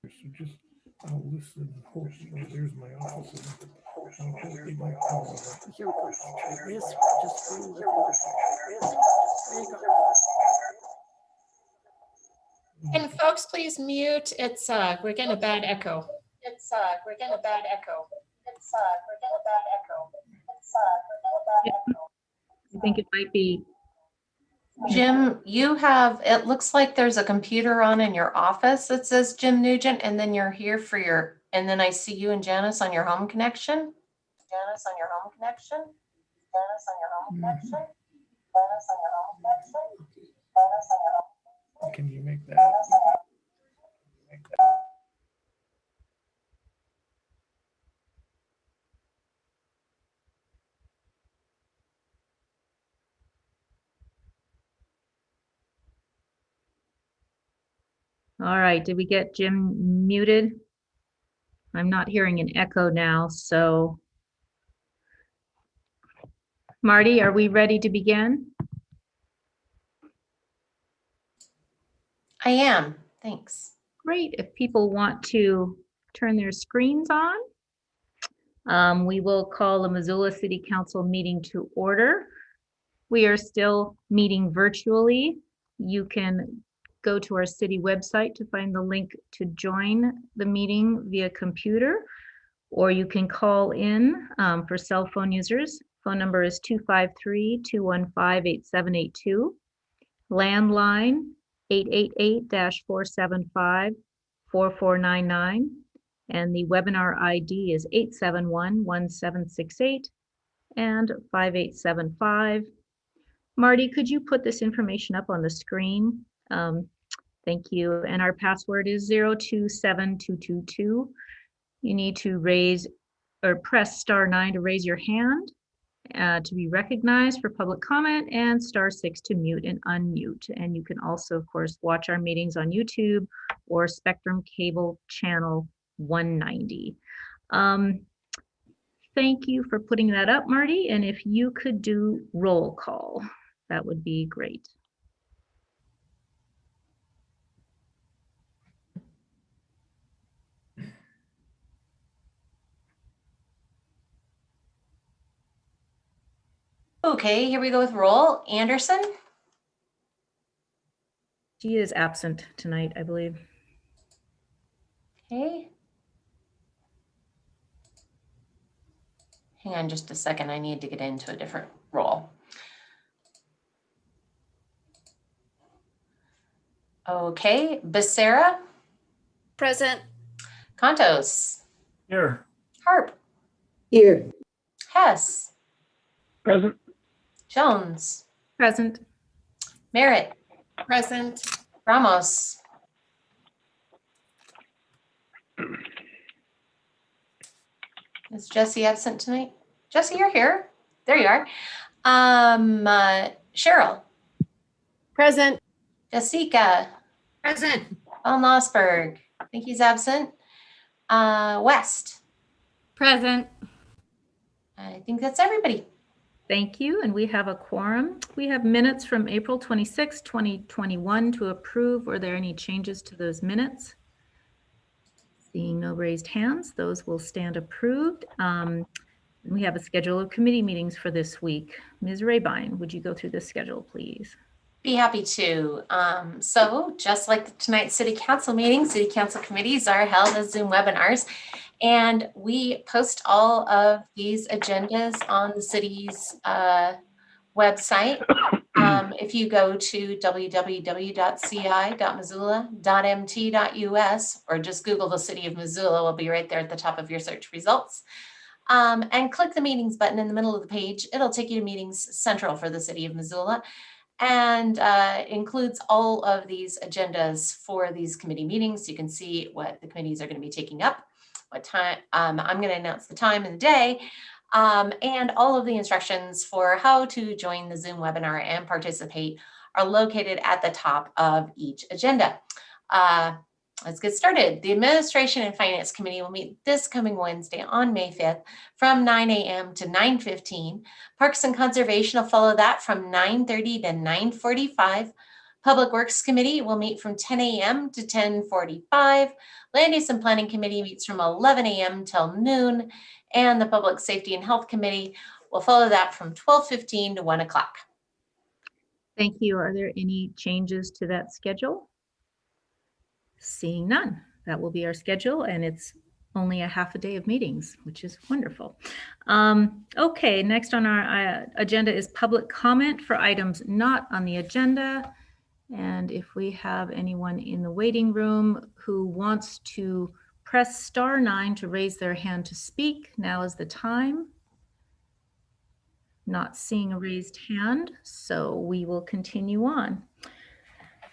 So just, I'll listen and hope, there's my office. I'll hope they don't call. Here we go. Try this. Just bring the. There you go. Can folks please mute? It's we're getting a bad echo. We're getting a bad echo. We're getting a bad echo. We're getting a bad echo. I think it might be. Jim, you have, it looks like there's a computer on in your office that says Jim Nugent, and then you're here for your, and then I see you and Janice on your home connection. Janice on your home connection. Janice on your home connection. Janice on your home connection. Janice on your home. Can you make that? Janice on your. All right, did we get Jim muted? I'm not hearing an echo now, so. Marty, are we ready to begin? I am, thanks. Great, if people want to turn their screens on, we will call the Missoula City Council meeting to order. We are still meeting virtually. You can go to our city website to find the link to join the meeting via computer, or you can call in for cell phone users. Phone number is 253-215-8782. Landline 888-475-4499. And the webinar ID is 871-1768 and 5875. Marty, could you put this information up on the screen? Thank you. And our password is 027222. You need to raise or press *9 to raise your hand to be recognized for public comment, and *6 to mute and unmute. And you can also, of course, watch our meetings on YouTube or Spectrum Cable Channel 190. Thank you for putting that up, Marty. And if you could do roll call, that would be great. Okay, here we go with roll. Anderson, She is absent tonight, I believe. okay. Hang on just a second, I need to get into a different role. Okay, Becerra, Present. Contos, Here. Harp, Here. Hess, Present. Jones, Present. Merritt, Present. Ramos. Is Jesse absent tonight? Jesse, you're here. There you are. Cheryl, Present. Jessica, Present. Von Lossberg. I think he's absent. West. Present. I think that's everybody. Thank you. And we have a quorum. We have minutes from April 26, 2021 to approve. Are there any changes to those minutes? Seeing no raised hands, those will stand approved. We have a schedule of committee meetings for this week. Ms. Rabine, would you go through the schedule, please? Be happy to. So just like tonight's city council meeting, city council committees are held as Zoom webinars. And we post all of these agendas on the city's website. If you go to www.ci.missoula.mt.us or just Google the city of Missoula, will be right there at the top of your search results. And click the meetings button in the middle of the page. It'll take you to Meetings Central for the city of Missoula, and includes all of these agendas for these committee meetings. You can see what the committees are going to be taking up, what time. I'm going to announce the time and the day, and all of the instructions for how to join the Zoom webinar and participate are located at the top of each agenda. Let's get started. The Administration and Finance Committee will meet this coming Wednesday on May 5th from 9 a.m. to 9:15. Parks and Conservation will follow that from 9:30 to 9:45. Public Works Committee will meet from 10 a.m. to 10:45. Land Use and Planning Committee meets from 11 a.m. till noon. And the Public Safety and Health Committee will follow that from 12:15 to 1 o'clock. Thank you. Are there any changes to that schedule? Seeing none, that will be our schedule, and it's only a half a day of meetings, which is wonderful. Okay, next on our agenda is public comment for items not on the agenda. And if we have anyone in the waiting room who wants to press *9 to raise their hand to speak, now is the time. Not seeing a raised hand, so we will continue on.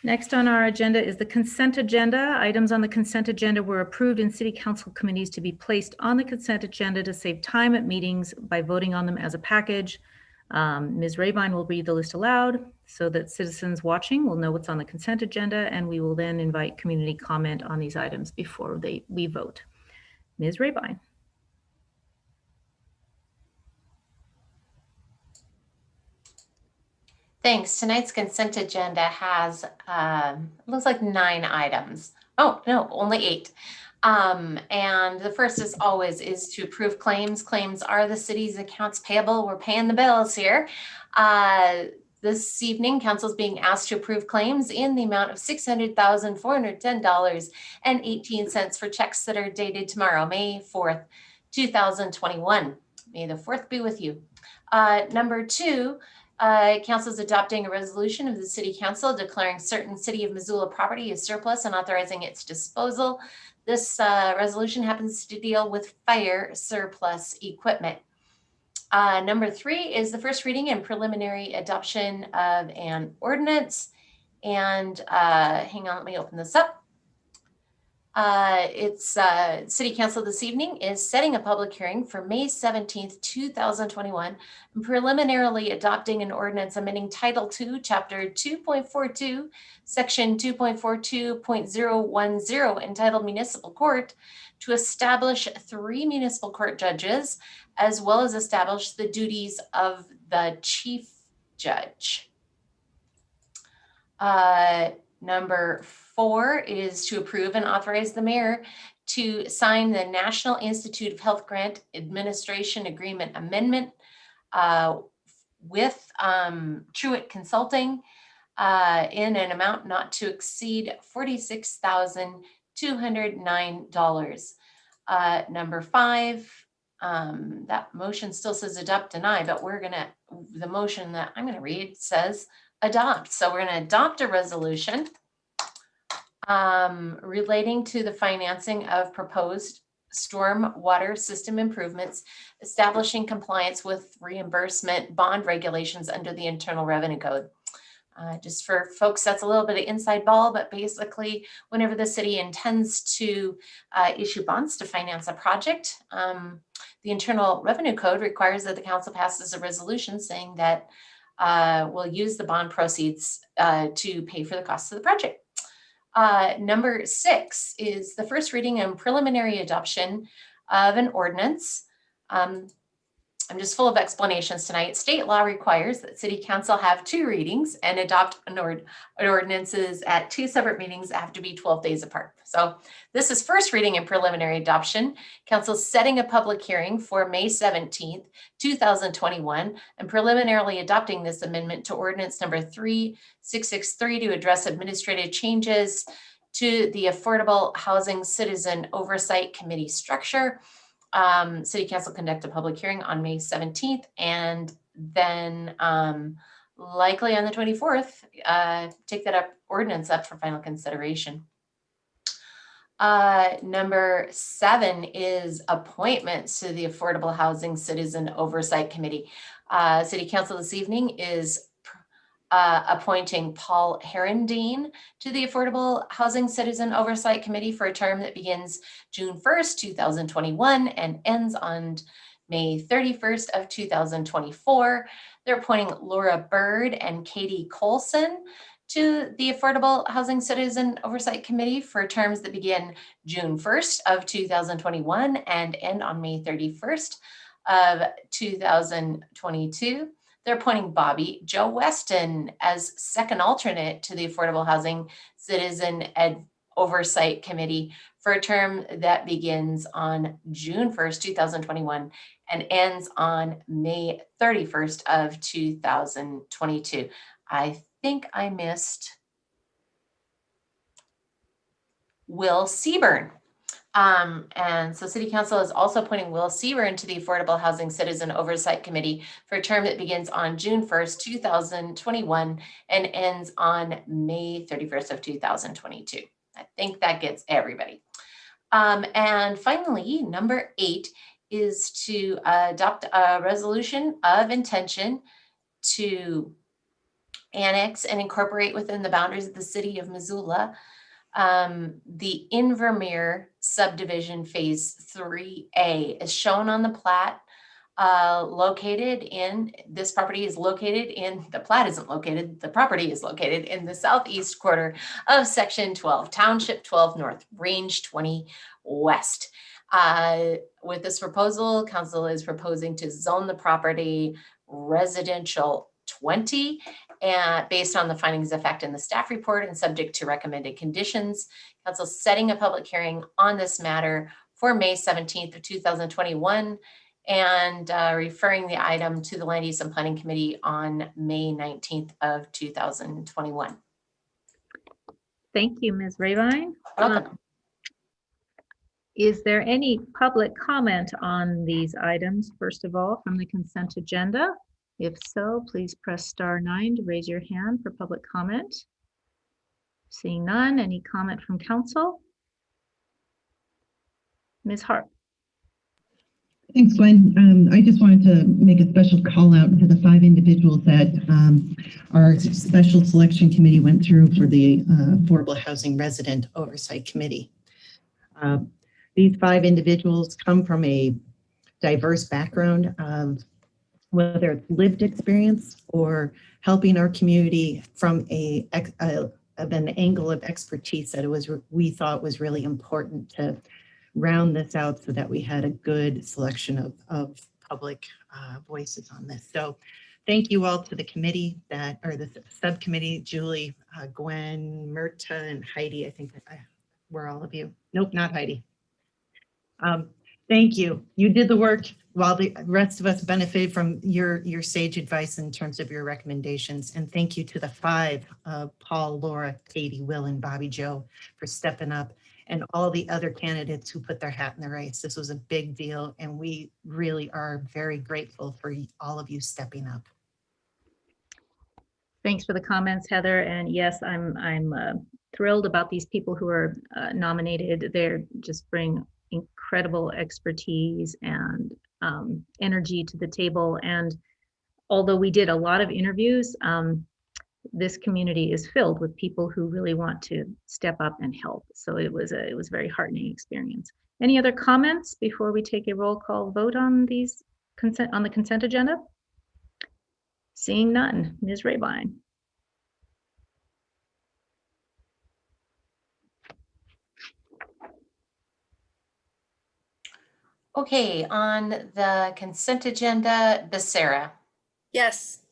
Next on our agenda is the consent agenda. Items on the consent agenda were approved in city council committees to be placed on the consent agenda to save time at meetings by voting on them as a package. Ms. Rabine will read the list aloud so that citizens watching will know what's on the consent agenda, and we will then invite community comment on these items before we vote. Ms. Rabine. Thanks. Tonight's consent agenda has, looks like 9 items. Oh, no, only 8. And the first, as always, is to approve claims. Claims are the city's accounts payable. We're paying the bills here. This evening, council is being asked to approve claims in the amount of $600,410.18 for checks that are dated tomorrow, May 4th, 2021. May the 4th be with you. Number 2, council is adopting a resolution of the city council declaring certain city of Missoula property as surplus and authorizing its disposal. This resolution happens to deal with fire surplus equipment. Number 3 is the first reading and preliminary adoption of an ordinance. And hang on, let me open this up. City Council this evening is setting a public hearing for May 17th, 2021, and preliminarily adopting an ordinance amending Title II, Chapter 2.42, Section 2.42.010, entitled Municipal Court, to establish 3 municipal court judges, as well as establish the duties of the chief judge. Number 4 is to approve and authorize the mayor to sign the National Institute of Health Grant Administration Agreement Amendment with Truitt Consulting in an amount not to exceed $46,209. Number 5, that motion still says adopt, deny, but the motion that I'm gonna read says adopt. So we're going to adopt a resolution relating to the financing of proposed storm water system improvements, establishing compliance with reimbursement bond regulations under the Internal Revenue Code. Just for folks, that's a little bit of inside ball, but basically whenever the city intends to issue bonds to finance a project, the Internal Revenue Code requires that the council passes a resolution saying that we'll use the bond proceeds to pay for the costs of the project. Number 6 is the first reading and preliminary adoption of an ordinance. I'm just full of explanations tonight. State law requires that city council have 2 readings and adopt ordinances at 2 separate meetings that have to be 12 days apart. So this is first reading and preliminary adoption. Council setting a public hearing for May 17th, 2021, and preliminarily adopting this amendment to ordinance number 3663 to address administrative changes to the Affordable Housing Citizen Oversight Committee structure. City Council conduct a public hearing on May 17th, and then likely on the 24th, take that ordinance up for final consideration. Number 7 is appointments to the Affordable Housing Citizen Oversight Committee. City Council this evening is appointing Paul Herendeen to the Affordable Housing Citizen Oversight Committee for a term that begins June 1st, 2021 and ends on May 31st of 2024. They're appointing Laura Bird and Katie Colson to the Affordable Housing Citizen Oversight Committee for terms that begin June 1st of 2021 and end on May 31st of 2022. They're appointing Bobby Joe Weston as second alternate to the Affordable Housing Citizen Oversight Committee for a term that begins on June 1st, 2021 and ends on May 31st of 2022. I think I missed Will Seaburn. And so City Council is also appointing Will Seaburn to the Affordable Housing Citizen Oversight Committee for a term that begins on June 1st, 2021 and ends on May 31st of 2022. I think that gets everybody. And finally, number 8 is to adopt a resolution of intention to annex and incorporate within the boundaries of the city of Missoula the Invermere subdivision phase 3A is shown on the plat. This property is located in, the plat isn't located, the property is located in the southeast quarter of section 12, township 12 north, range 20 west. With this proposal, council is proposing to zone the property residential 20 and based on the findings of fact in the staff report and subject to recommended conditions. Council setting a public hearing on this matter for May 17th of 2021 and referring the item to the Land Use and Planning Committee on May 19th of 2021. Thank you, Ms. Ravine. Welcome. Is there any public comment on these items, first of all, from the consent agenda? If so, please press *9 to raise your hand for public comment. Seeing none, any comment from council? Ms. Hart. Thanks, Gwen. I just wanted to make a special call out to the 5 individuals that our special selection committee went through for the Affordable Housing Resident Oversight Committee. These 5 individuals come from a diverse background of whether it's lived experience or helping our community from an angle of expertise that we thought was really important to round this out so that we had a good selection of public voices on this. So thank you all to the committee the subcommittee, Julie, Gwen, Myrta, and Heidi. I think that were all of you. Nope, not Heidi. Thank you. You did the work while the rest of us benefited from your sage advice in terms of your recommendations. And thank you to the 5, Paul, Laura, Katie, Will, and Bobby Joe for stepping up, and all the other candidates who put their hat in the race. This was a big deal, and we really are very grateful for all of you stepping up. Thanks for the comments, Heather. And yes, I'm thrilled about these people who are nominated. They're just bring incredible expertise and energy to the table. And although we did a lot of interviews, this community is filled with people who really want to step up and help. So it was a very heartening experience. Any other comments before we take a roll call vote on the consent agenda? Seeing none, Ms. Rabine. Okay, on the consent agenda, Becerra, Yes.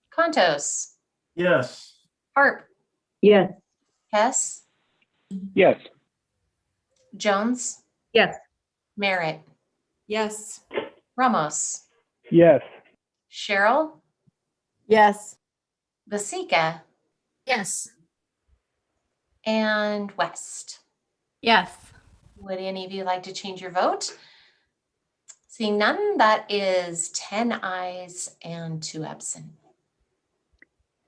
Contos, Yes. Harp, Yes. Hess, Yes. Jones, Yes. Merritt, Yes. Ramos, Yes. Cheryl, Yes. Vasika, Yes. and West. Yes. Would any of you like to change your vote? Seeing none, that is 10 ayes and 2 absent.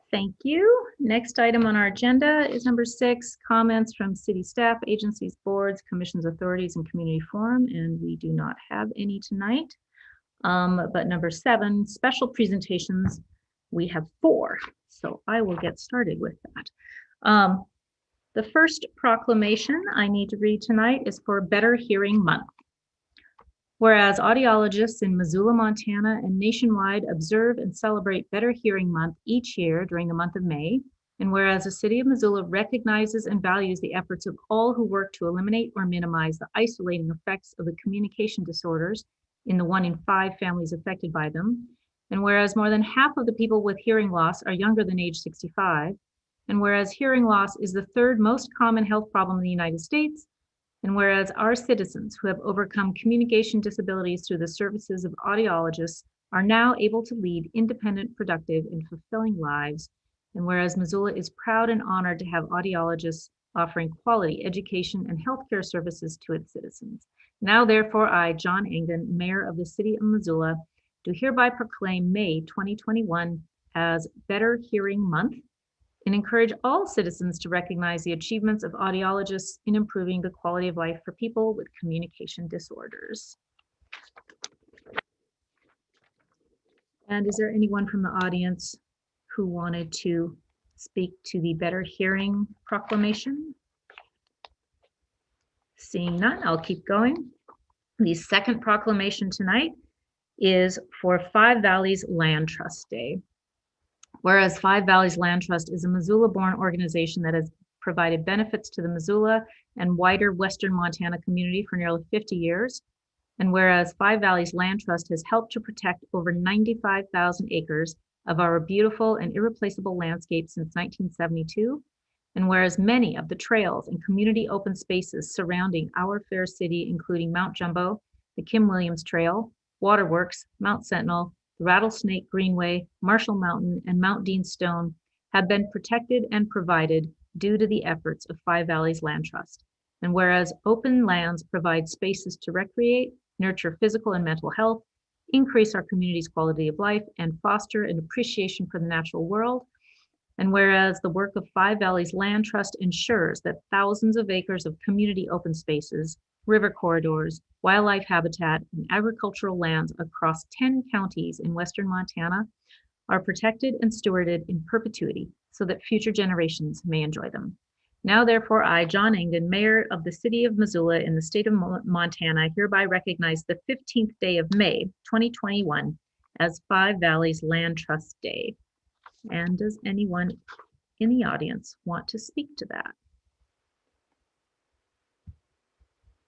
Thank you. Next item on our agenda is number 6, comments from city staff, agencies, boards, commissions, authorities, and community forum. And we do not have any tonight. But number 7, special presentations, we have 4. So I will get started with that. The first proclamation I need to read tonight is for Better Hearing Month. Whereas audiologists in Missoula, Montana and nationwide observe and celebrate Better Hearing Month each year during the month of May, and whereas the city of Missoula recognizes and values the efforts of all who work to eliminate or minimize the isolating effects of the communication disorders in the 1 in 5 families affected by them, and whereas more than half of the people with hearing loss are younger than age 65, and whereas hearing loss is the 3rd most common health problem in the United States, and whereas our citizens who have overcome communication disabilities through the services of audiologists are now able to lead independent, productive, and fulfilling lives, and whereas Missoula is proud and honored to have audiologists offering quality education and healthcare services to its citizens. Now, therefore, I, John Engen, Mayor of the City of Missoula, do hereby proclaim May 2021 as Better Hearing Month, and encourage all citizens to recognize the achievements of audiologists in improving the quality of life for people with communication disorders. And is there anyone from the audience who wanted to speak to the Better Hearing proclamation? Seeing none, I'll keep going. The second proclamation tonight is for 5 Valleys Land Trust Day. Whereas 5 Valleys Land Trust is a Missoula-born organization that has provided benefits to the Missoula and wider Western Montana community for nearly 50 years, and whereas 5 Valleys Land Trust has helped to protect over 95,000 acres of our beautiful and irreplaceable landscape since 1972, and whereas many of the trails and community open spaces surrounding our fair city, including Mount Jumbo, the Kim Williams Trail, Waterworks, Mount Sentinel, Rattlesnake Greenway, Marshall Mountain, and Mount Dean Stone, have been protected and provided due to the efforts of 5 Valleys Land Trust. And whereas open lands provide spaces to recreate, nurture physical and mental health, increase our community's quality of life, and foster an appreciation for the natural world. And whereas the work of 5 Valleys Land Trust ensures that thousands of acres of community open spaces river corridors, wildlife habitat, and agricultural lands across 10 counties in western Montana are protected and stewarded in perpetuity so that future generations may enjoy them. Now, therefore, I, John Engen, Mayor of the City of Missoula in the state of Montana, hereby recognize the 15th day of May, 2021 as Five Valleys Land Trust Day. And does anyone in the audience want to speak to that?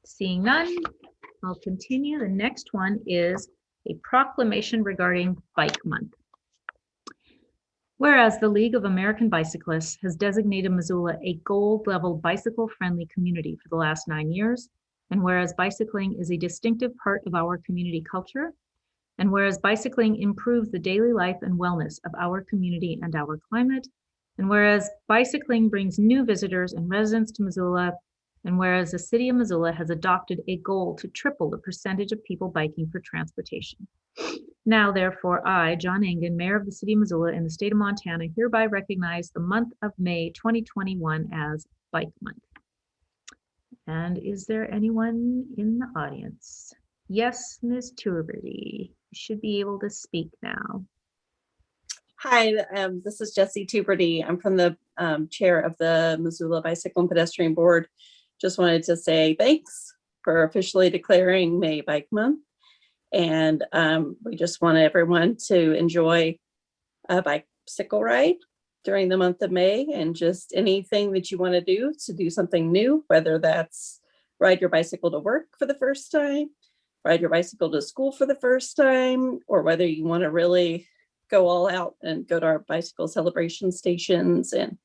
Seeing none, I'll continue. The next one is a proclamation regarding Bike Month. Whereas the League of American Bicyclists has designated Missoula a gold-level bicycle-friendly community for the last 9 years, and whereas bicycling is a distinctive part of our community culture, and whereas bicycling improves the daily life and wellness of our community and our climate, and whereas bicycling brings new visitors and residents to Missoula, and whereas the City of Missoula has adopted a goal to triple the percentage of people biking for transportation. Now, therefore, I, John Engen, Mayor of the City of Missoula in the state of Montana, hereby recognize the month of May 2021 as Bike Month. And is there anyone in the audience? Yes, Ms. Tuberty, you should be able to speak now. Hi, this is Jessie Tuberty. I'm from the chair of the Missoula Bicycle and Pedestrian Board. Just wanted to say thanks for officially declaring May Bike Month. And we just want everyone to enjoy a bicycle ride during the month of May, and just anything that you want to do something new, whether that's ride your bicycle to work for the first time, ride your bicycle to school for the first time, or whether you want to really go all out and go to our bicycle celebration stations and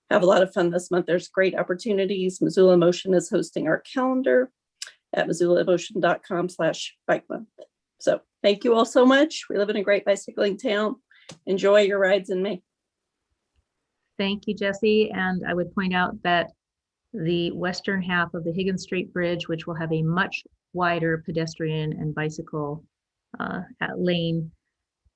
have a lot of fun this month. There's great opportunities. Missoula Motion is hosting our calendar at missoulamotion.com/bike month. So thank you all so much. We live in a great bicycling town. Enjoy your rides in May. Thank you, Jessie. And I would point out that the western half of the Higgins Street Bridge, which will have a much wider pedestrian and bicycle lane,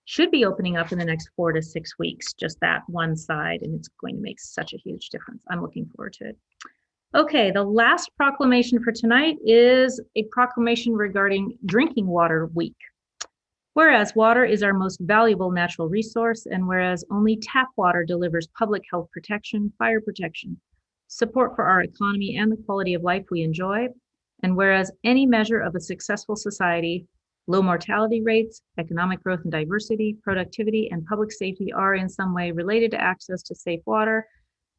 should be opening up in the next 4 to 6 weeks, just that one side, and it's going to make such a huge difference. I'm looking forward to it. Okay, the last proclamation for tonight is a proclamation regarding Drinking Water Week. Whereas water is our most valuable natural resource, and whereas only tap water delivers public health protection, fire protection, support for our economy, and the quality of life we enjoy, and whereas any measure of a successful society, low mortality rates, economic growth and diversity, productivity, and public safety are in some way related to access to safe water.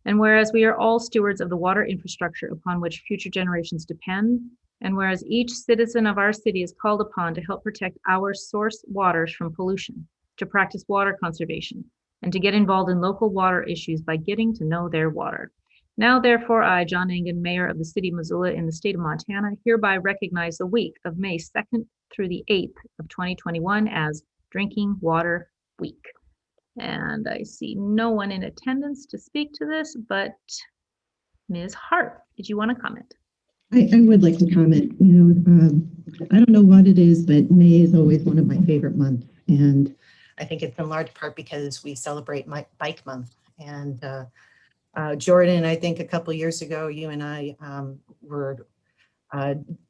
And whereas we are all stewards of the water infrastructure upon which future generations depend, and whereas each citizen of our city is called upon to help protect our source waters from pollution, to practice water conservation, and to get involved in local water issues by getting to know their water. Now, therefore, I, John Engen, Mayor of the City of Missoula in the state of Montana, hereby recognize the week of May 2nd through the 8th of 2021 as Drinking Water Week. And I see no one in attendance to speak to this, but Ms. Hart, did you want to comment? I would like to comment. I don't know what it is, but May is always one of my favorite months. And I think it's in large part because we celebrate my Bike Month. And Jordan, I think a couple of years ago, you and I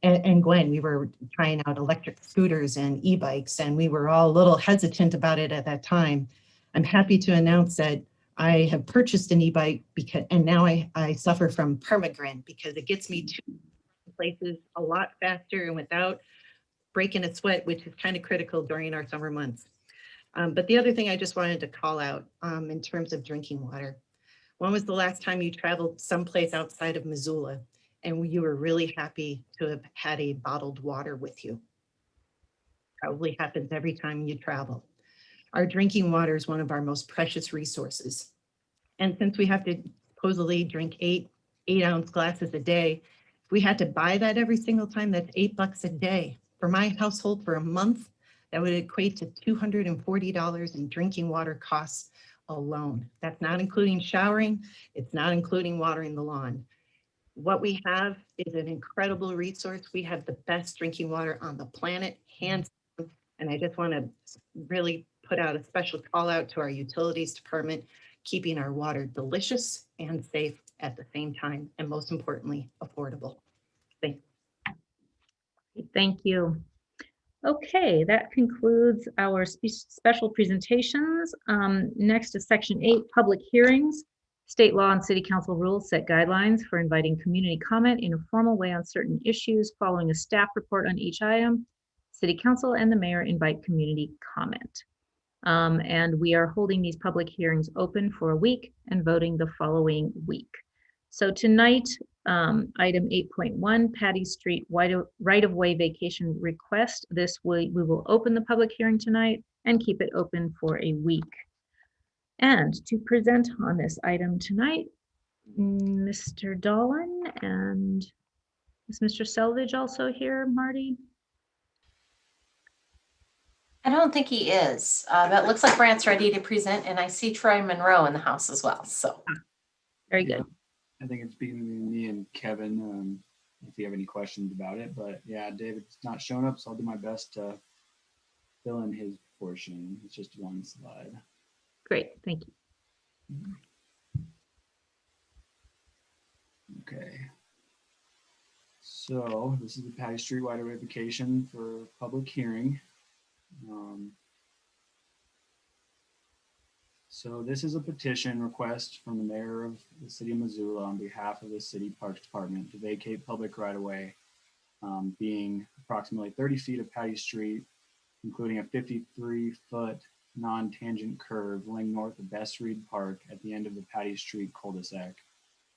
and Gwen, we were trying out electric scooters and e-bikes, and we were all a little hesitant about it at that time. I'm happy to announce that I have purchased an e-bike and now I suffer from permagrin because it gets me to places a lot faster and without breaking a sweat, which is kind of critical during our summer months. But the other thing I just wanted to call out in terms of drinking water. When was the last time you traveled someplace outside of Missoula and you were really happy to have had a bottled water with you? Probably happens every time you travel. Our drinking water is one of our most precious resources. And since we have to supposedly drink eight ounce glasses a day, if we had to buy that every single time, that's $8 a day. For my household for a month, that would equate to $240 in drinking water costs alone. That's not including showering. It's not including watering the lawn. What we have is an incredible resource. We have the best drinking water on the planet, hands down. And I just want to really put out a special call out to our utilities department, keeping our water delicious and safe at the same time, and most importantly, affordable. Thanks. Thank you. Okay, that concludes our special presentations. Next is Section 8, Public Hearings. State law and city council rules set guidelines for inviting community comment in a formal way on certain issues. Following a staff report on each item, city council and the mayor invite community comment. And we are holding these public hearings open for a week and voting the following week. So tonight, item 8.1, Patty Street right-of-way vacation request. We will open the public hearing tonight and keep it open for a week. And to present on this item tonight, Mr. Dolan, and is Mr. Selvage also here, Marty? I don't think he is, but it looks like Brant's ready to present, and I see Troy Monroe in the house as well, so. Very good. I think it's between me and Kevin, if you have any questions about it, but yeah, David's not showing up, so I'll do my best to fill in his portion. It's just one slide. Great, thank you. Okay. So this is the Patty Street right-of-way vacation for public hearing. So this is a petition request from the mayor of the city of Missoula on behalf of the city parks department to vacate public right-of-way, being approximately 30 feet of Patty Street, including a 53-foot non-tangent curve laying north of Bess Reed Park at the end of the Patty Street cul-de-sac.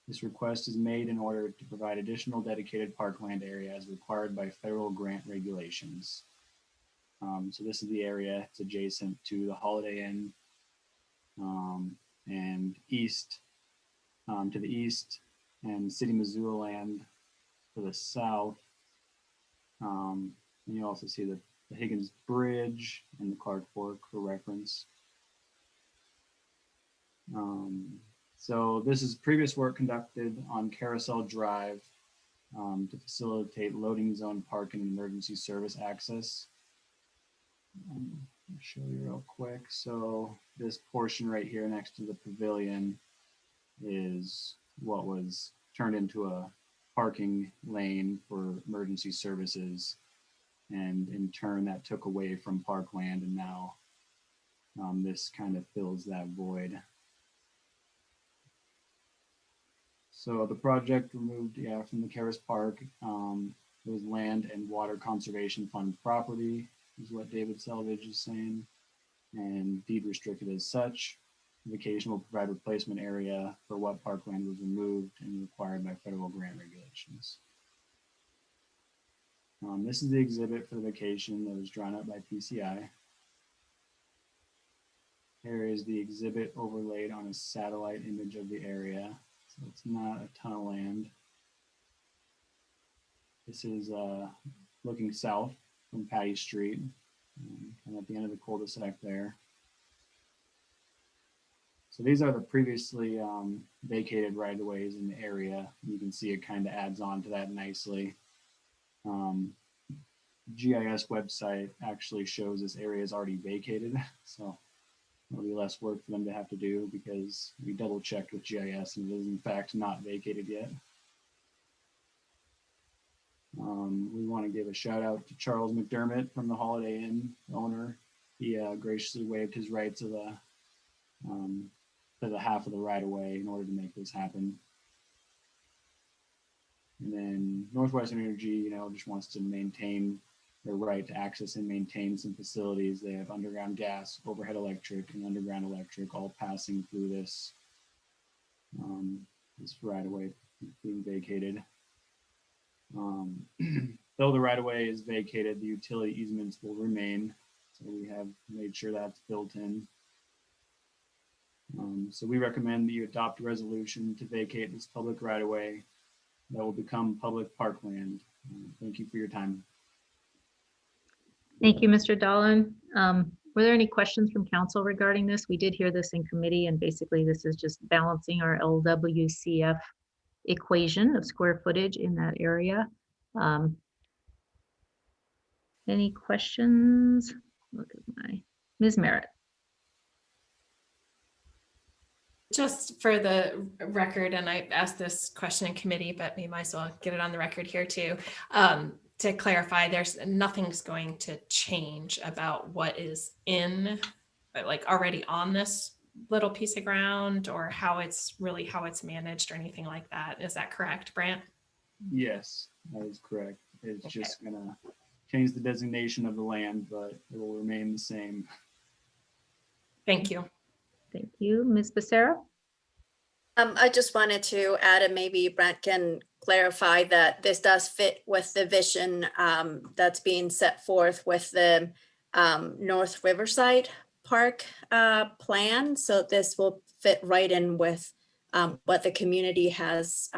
This request is made in order to provide additional dedicated parkland area as required by federal grant regulations. So this is the area. It's adjacent to the Holiday Inn and east to the east, and City Missoula land to the south. And you also see the Higgins Bridge and the Clark Fork for reference. So this is previous work conducted on Carousel Drive to facilitate loading zone parking and emergency service access. I'll show you real quick. So this portion right here next to the pavilion is what was turned into a parking lane for emergency services. And in turn that took away from parkland, and now this kind of fills that void. So the project removed, from the Caras Park, it was land and water conservation fund property, is what David Selvage is saying, and deed restricted as such. The vacation will provide replacement area for what parkland was removed and required by federal grant regulations. This is the exhibit for the vacation that was drawn up by PCI. Here is the exhibit overlaid on a satellite image of the area. So it's not a ton of land. This is looking south from Patty Street, and at the end of the cul-de-sac there. So these are the previously vacated right-of-ways in the area. You can see it kind of adds on to that nicely. GIS website actually shows this area is already vacated, so it'll be less work for them to have to do because we double checked with GIS and it is in fact not vacated yet. We want to give a shout out to Charles McDermott from the Holiday Inn owner. He graciously waived his right to the half of the right of way in order to make this happen. And then Northwestern Energy, just wants to maintain their right to access and maintain some facilities. They have underground gas, overhead electric, and underground electric all passing through this this right of way being vacated. Though the right of way is vacated, the utility easements will remain. So we have made sure that's built in. So we recommend that you adopt a resolution to vacate this public right of way that will become public parkland. Thank you for your time. Thank you, Mr. Dolan. Were there any questions from council regarding this? We did hear this in committee, and basically this is just balancing our LWCF equation of square footage in that area. Any questions? Look at Ms. Merritt. Just for the record, and I asked this question in committee, but we might as well get it on the record here too. to clarify, there's nothing's going to change about what is in, like already on this little piece of ground, or how it's managed or anything like that. Is that correct, Brant? Yes, that is correct. It's Okay. just gonna change the designation of the land, but it will remain the same. Thank you. Thank you. Ms. Becerra? I just wanted to add, and maybe Brent can clarify that this does fit with the vision that's being set forth with the North Riverside Park plan. So this will fit right in with what the community has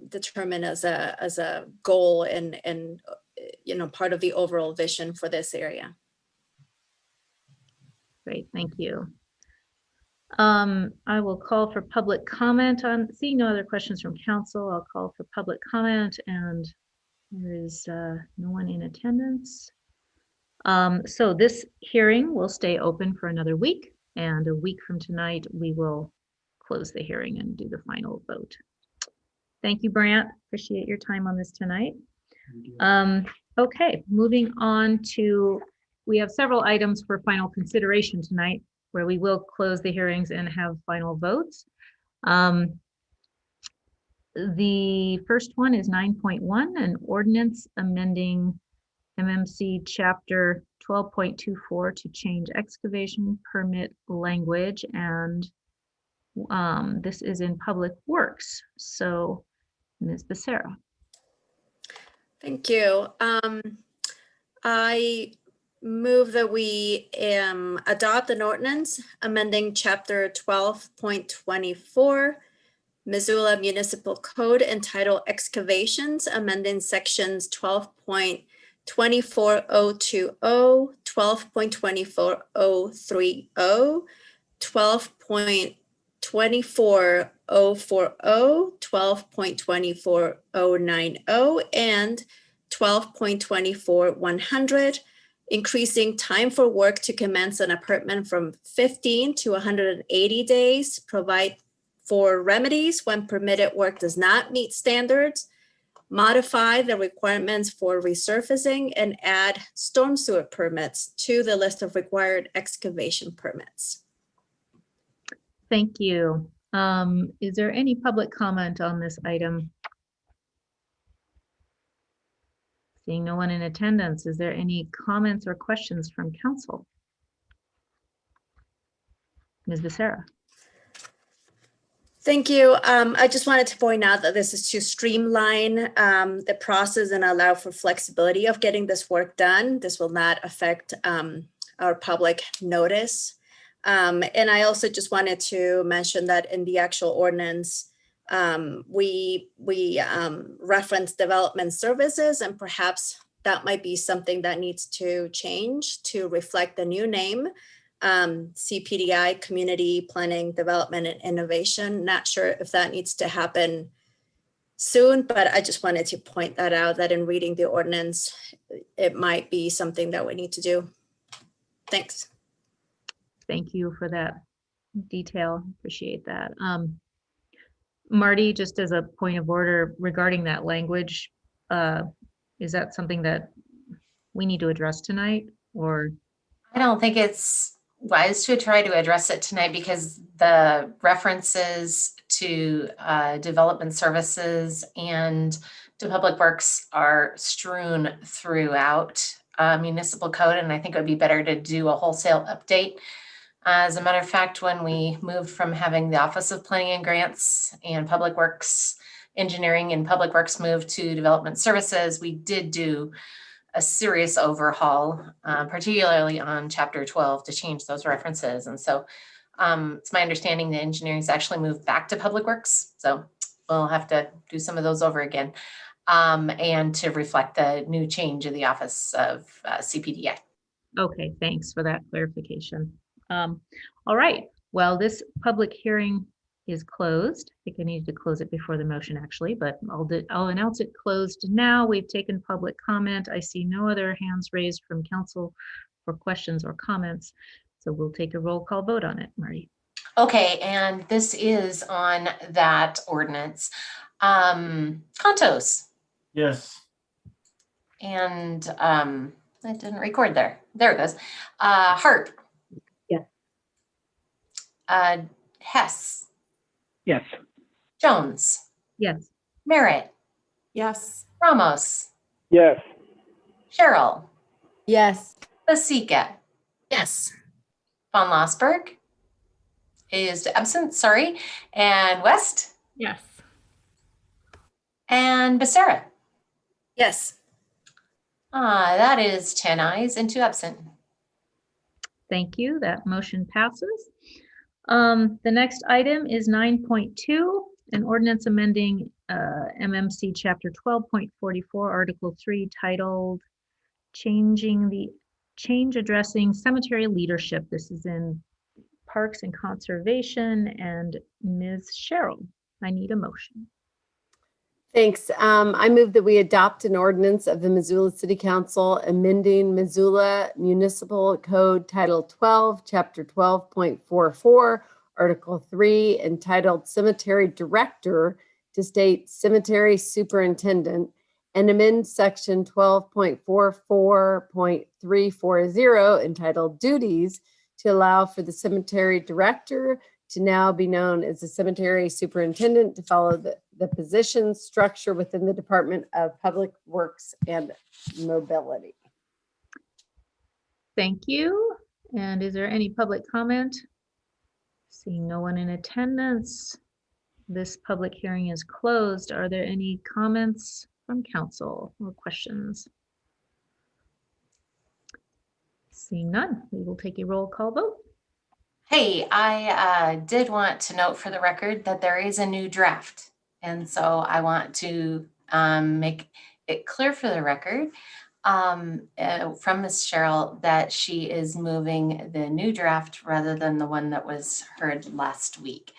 determined as a goal and part of the overall vision for this area. Great, thank you. I will call for public comment on, seeing no other questions from council, I'll call for public comment, and there is no one in attendance. So this hearing will stay open for another week, and a week from tonight, we will close the hearing and do the final vote. Thank you, Brant. Appreciate your time on this tonight. Okay, moving on to, we have several items for final consideration tonight, where we will close the hearings and have final votes. The first one is 9.1, an ordinance amending MMC Chapter 12.24 to change excavation permit language, and this is in Public Works. So, Ms. Becerra. Thank you. I move that we adopt an ordinance amending Chapter 12.24 Missoula Municipal Code entitled Excavations, amending sections 12.24020, 12.24030, 12.24040, 12.24090, and 12.24100, increasing time for work to commence an apartment from 15 to 180 days, provide for remedies when permitted work does not meet standards, modify the requirements for resurfacing, and add storm sewer permits to the list of required excavation permits. Thank you. Is there any public comment on this item? Seeing no one in attendance, is there any comments or questions from council? Ms. Becerra. Thank you. I just wanted to point out that this is to streamline the process and allow for flexibility of getting this work done. This will not affect our public notice. And I also just wanted to mention that in the actual ordinance, we reference development services, and perhaps that might be something that needs to change to reflect the new name. CPDI, Community Planning, Development, and Innovation. Not sure if that needs to happen soon, but I just wanted to point that out, that in reading the ordinance, it might be something that we need to do. Thanks. Thank you for that detail. Appreciate that. Marty, just as a point of order regarding that language, is that something that we need to address tonight, or? I don't think it's wise to try to address it tonight, because the references to development services and to public works are strewn throughout municipal code, and I think it would be better to do a wholesale update. As a matter of fact, when we moved from having the Office of Planning and Grants and Public Works Engineering and Public Works moved to Development Services, we did do a serious overhaul, particularly on Chapter 12, to change those references. And so it's my understanding that engineering's actually moved back to Public Works. So we'll have to do some of those over again, and to reflect the new change in the Office of CPDI. Okay, thanks for that clarification. All right, well, this public hearing is closed. I think I needed to close it before the motion actually, but I'll announce it closed now. We've taken public comment. I see no other hands raised from council for questions or comments. So we'll take a roll call vote on it, Marty. Okay, and this is on that ordinance. Contos. Yes. And it didn't record there. There it goes. Hart. Yes. Hess. Yes. Jones. Yes. Merritt. Yes. Ramos. Yes. Cheryl. Yes. Basika. Yes. Von Lossberg is absent, sorry. And West. Yes. And Becerra. Yes. That is 10 ayes and 2 absent. Thank you. That motion passes. The next item is 9.2, an ordinance amending MMC Chapter 12.44, Article 3, titled Change Addressing Cemetery Leadership. This is in Parks and Conservation, and Ms. Cheryl, I need a motion. Thanks. I move that we adopt an ordinance of the Missoula City Council amending Missoula Municipal Code Title 12, Chapter 12.44, Article 3, entitled Cemetery Director to state Cemetery Superintendent, and amend Section 12.44.340 entitled Duties to allow for the Cemetery Director to now be known as the Cemetery Superintendent to follow the position structure within the Department of Public Works and Mobility. Thank you. And is there any public comment? Seeing no one in attendance, this public hearing is closed. Are there any comments from council or questions? Seeing none, we will take a roll call vote. Hey, I did want to note for the record that there is a new draft. And so I want to make it clear for the record from Ms. Cheryl that she is moving the new draft rather than the one that was heard last week.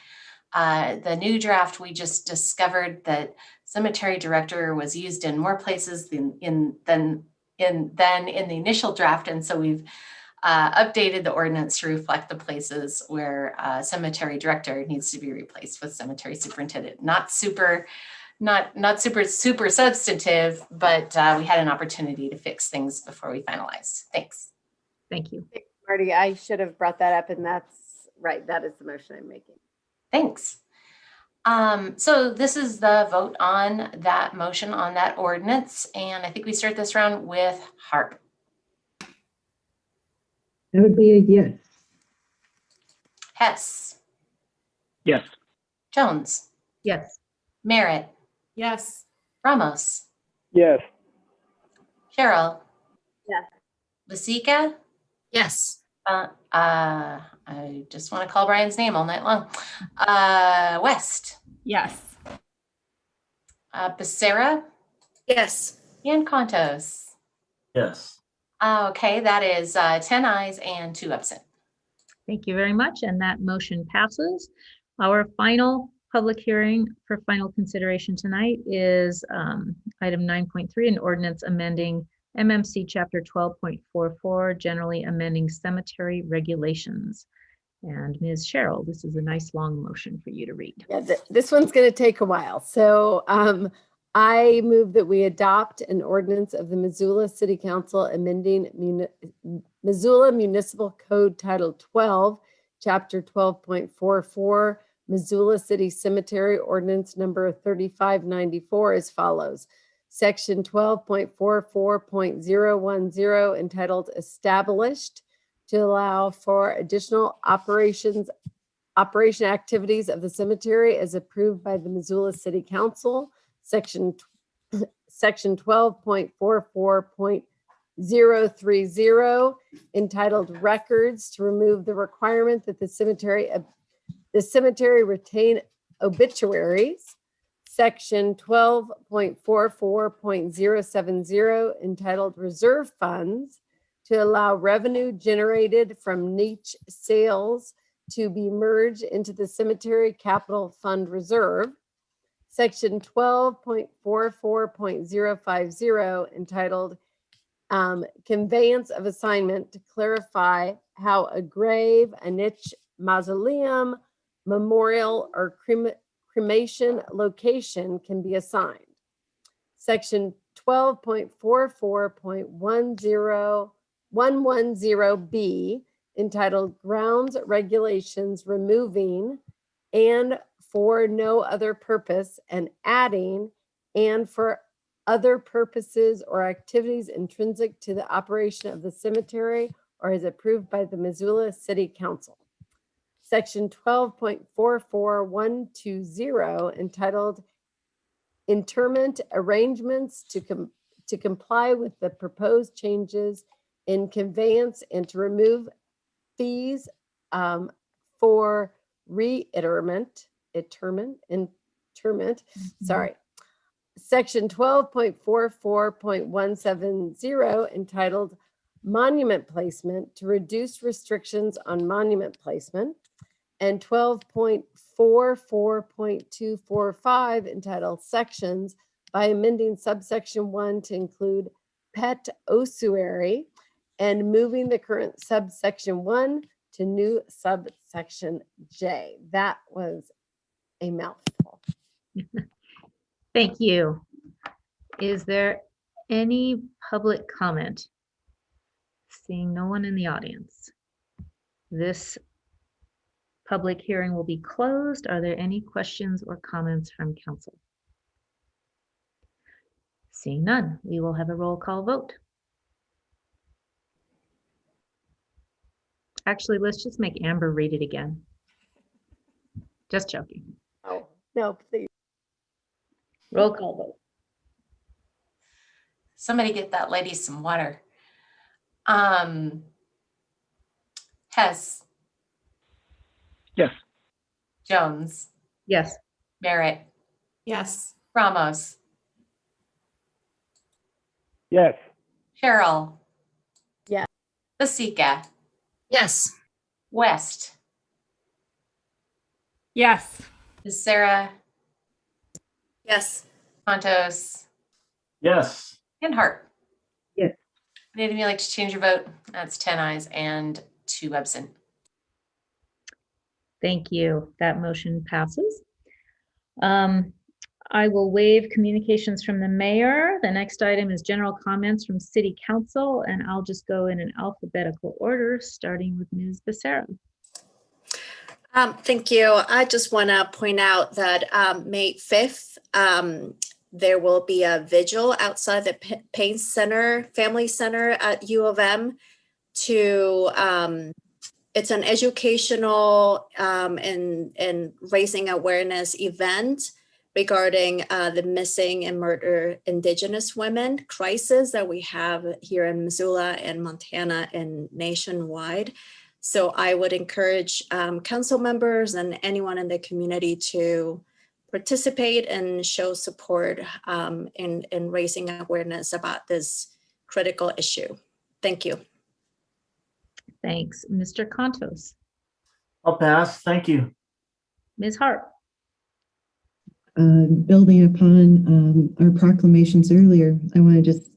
The new draft, we just discovered that cemetery director was used in more places than in the initial draft. And so we've updated the ordinance to reflect the places where cemetery director needs to be replaced with cemetery superintendent. Not super substantive, but we had an opportunity to fix things before we finalized. Thanks. Thank you. Marty, I should have brought that up, and that's right. That is the motion I'm making. Thanks. So this is the vote on that motion on that ordinance. And I think we start this round with Harp. That would be a yes. Hess. Yes. Jones. Yes. Merritt. Yes. Ramos. Yes. Cheryl. Yes. Basika. Yes. I just want to call Brian's name all night long. West. Yes. Becerra. Yes. And Contos. Yes. Okay, that is 10 ayes and 2 absent. Thank you very much. And that motion passes. Our final public hearing for final consideration tonight is item 9.3, an ordinance amending MMC Chapter 12.44, generally amending cemetery regulations. And Ms. Cheryl, this is a nice long motion for you to read. Yeah, this one's going to take a while. So I move that we adopt an ordinance of the Missoula City Council amending Missoula Municipal Code Title 12, Chapter 12.44, Missoula City Cemetery Ordinance Number 3594 as follows. Section 12.44.010 entitled Established to allow for additional operation activities of the cemetery as approved by the Missoula City Council. Section 12.44.030 entitled Records to remove the requirement that the cemetery retain obituaries. Section 12.44.070 entitled Reserve Funds to allow revenue generated from niche sales to be merged into the Cemetery Capital Fund Reserve. Section 12.44.050 entitled Conveyance of Assignment to clarify how a grave, a niche mausoleum, memorial, or cremation location can be assigned. Section 12.44.110B entitled Grounds Regulations Removing and for no other purpose and adding and for other purposes or activities intrinsic to the operation of the cemetery or as approved by the Missoula City Council. Section 12.44120 entitled Interment Arrangements to comply with the proposed changes in conveyance and to remove fees for interment, sorry. Section 12.44.170 entitled Monument Placement to reduce restrictions on monument placement, and 12.44.245 entitled Sections by amending subsection 1 to include pet ossuary and moving the current subsection 1 to new subsection J. That was a mouthful. Thank you. Is there any public comment? Seeing no one in the audience. This public hearing will be closed. Are there any questions or comments from council? Seeing none, we will have a roll call vote. Actually, let's just make Amber read it again. Just joking. Oh, no, please. Roll call vote. Somebody get that lady some water. Hess, Yes. Jones, Yes. Merritt, Yes. Ramos, Yes. Cheryl. Yeah. Basika, Yes. West, Yes. Sarah, Yes. Contos, Yes. and Hart. Yes. Would any of you like to change your vote? That's 10 ayes and 2 absent. Thank you. That motion passes. I will waive communications from the mayor. The next item is general comments from city council, and I'll just go in an alphabetical order, starting with Ms. Becerra. Thank you. I just want to point out that May 5th, there will be a vigil outside the Payne Center, Family Center at U of M to, it's an educational and raising awareness event regarding the missing and murdered Indigenous women crisis that we have here in Missoula and Montana and nationwide. So I would encourage council members and anyone in the community to participate and show support in raising awareness about this critical issue. Thank you. Thanks. Mr. Contos. I'll pass. Thank you. Ms. Hart. Building upon our proclamations earlier, I want to just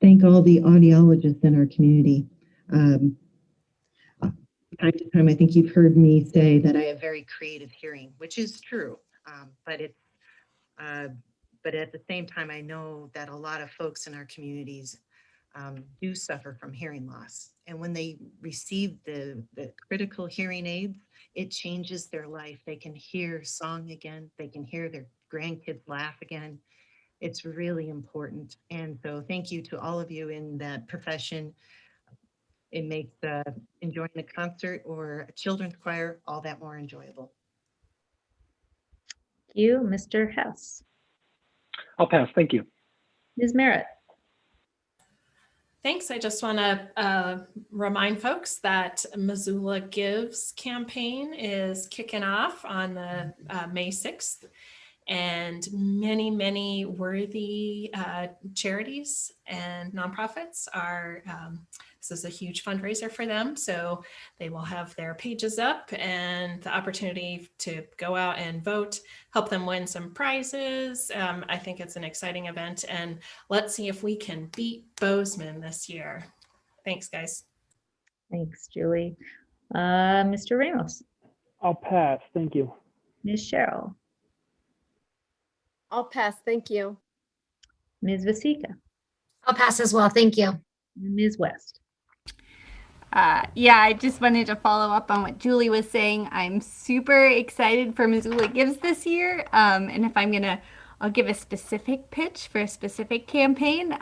thank all the audiologists in our community. Time to time, I think you've heard me say that I have very creative hearing, which is true, but at the same time, I know that a lot of folks in our communities do suffer from hearing loss. And when they receive the critical hearing aids, it changes their life. They can hear song again. They can hear their grandkids laugh again. It's really important. And so thank you to all of you in that profession. It makes enjoying a concert or a children's choir all that more enjoyable. Thank you. Mr. Hess. I'll pass. Thank you. Ms. Merritt. Thanks. I just want to remind folks that Missoula Gives campaign is kicking off on the May 6th, and many, many worthy charities and nonprofits are, this is a huge fundraiser for them. So they will have their pages up and the opportunity to go out and vote, help them win some prizes. I think it's an exciting event, and let's see if we can beat Bozeman this year. Thanks, guys. Thanks, Julie. Mr. Ramos. I'll pass. Thank you. Ms. Cheryl. I'll pass. Thank you. Ms. Vasika, I'll pass as well. Thank you. and Ms. West. Yeah, I just wanted to follow up on what Julie was saying. I'm super excited for Missoula Gives this year. And if I'll give a specific pitch for a specific campaign.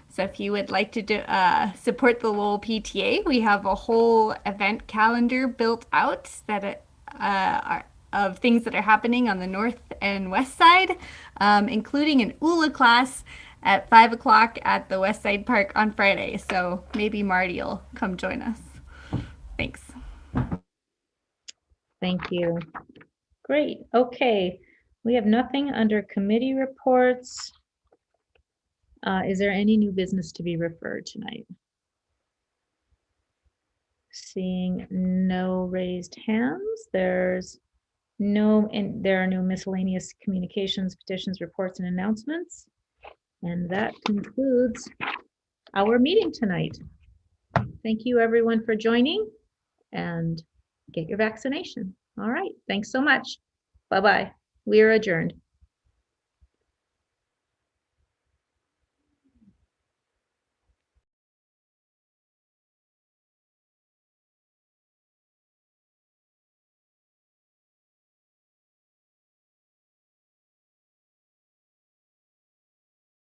So if you would like to support the Lowell PTA, we have a whole event calendar built out that are of things that are happening on the north and west side, including an ULA class at 5 o'clock at the West Side Park on Friday. So maybe Marty will come join us. Thanks. Thank you. Great. Okay. We have nothing under committee reports. Is there any new business to be referred tonight? Seeing no raised hands, there are no miscellaneous communications, petitions, reports, and announcements. And that concludes our meeting tonight. Thank you, everyone, for joining, and get your vaccination. All right. Thanks so much. Bye-bye. We are adjourned.